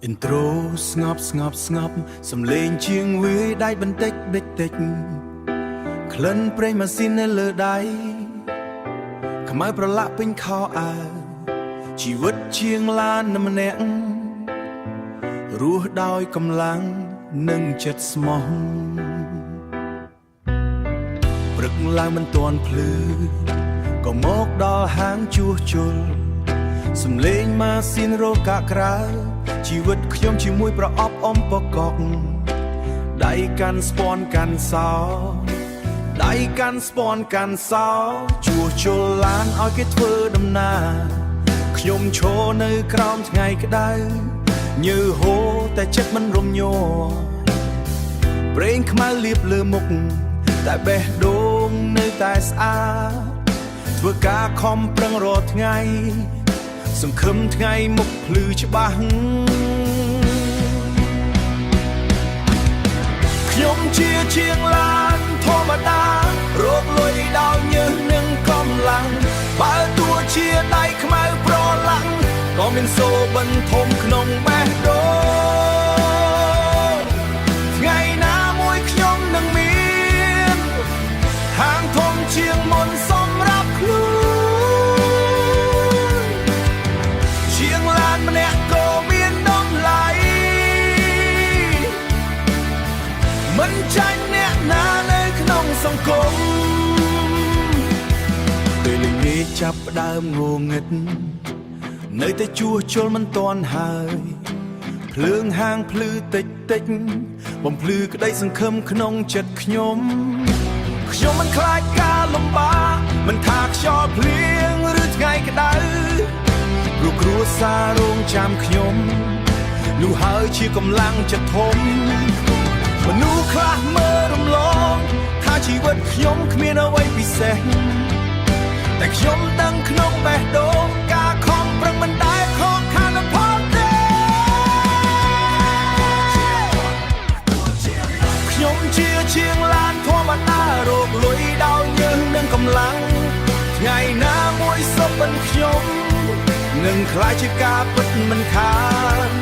intro ស្ងប់សំឡេងជាងវាយដៃបន្តិចក្លិនប្រេងម៉ាស៊ីននៅលើដៃខ្មៅប្រឡាក់ពេញខោអាវជីវិតជាងឡានម្នាក់រស់ដោយកម្លាំងនិងចិត្តស្មោះព្រឹកឡើងមិនទាន់ភ្លឺក៏មកដល់ហាងជួសជុលសំឡេងម៉ាស៊ីនរោកាក្រៅជីវិតខ្ញុំជាមួយប្រអប់អមបកកដៃកាន់ស្ពាន់កាន់សោដៃកាន់ស្ពាន់កាន់សោជួសជុលឡានឲ្យគេធ្វើដំណើរខ្ញុំឈរនៅក្រោមថ្ងៃក្តៅញើហូរតែចិត្តមិនរំញ័រប្រេងខ្មៅលាបលើមុខតែបេះដូងនៅតែស្អាតធ្វើការខំប្រឹងរាល់ថ្ងៃសង្ឃឹមថ្ងៃមុខភ្លឺច្បាស់ខ្ញុំជាជាងឡានធម្មតារកលុយដោយញើសនិងកម្លាំងបើទោះជាដៃខ្មៅប្រឡាំងក៏មានសូបន្ធំក្នុងបេះដូងថ្ងៃណាមួយខ្ញុំនឹងមានហាងធំជាងមុនសម្រាប់ខ្លួនជាងឡានម្នាក់ក៏មានតម្លៃមិនចាញ់អ្នកណានៅក្នុងសង្គមពេលល្ងាចចាប់ផ្ដើមងងឹតនៅតែជួសជុលមិនទាន់ហើយភ្លើងហាងភ្លឺតិចបំភ្លឺក្តីសង្ឃឹមក្នុងចិត្តខ្ញុំមិនខ្លាចការលំបាកមិនថាខ្យល់ភ្លៀងឬថ្ងៃក្តៅព្រោះគ្រួសាររងចាំខ្ញុំនោះហើយជាកម្លាំងចិត្តធំមនុស្សខ្លះមើលរំលងថាជីវិតខ្ញុំគ្មានអ្វីពិសេសតែខ្ញុំដឹងក្នុងបេះដូងការខំប្រឹងមិនដែលខកខានផលទេខ្ញុំជាជាងឡានធម្មតារកលុយដោយញើសនិងកម្លាំងថ្ងៃណាមួយសុបមិនខ្ញុំនឹងខ្លាចជាការពិតមិនខាន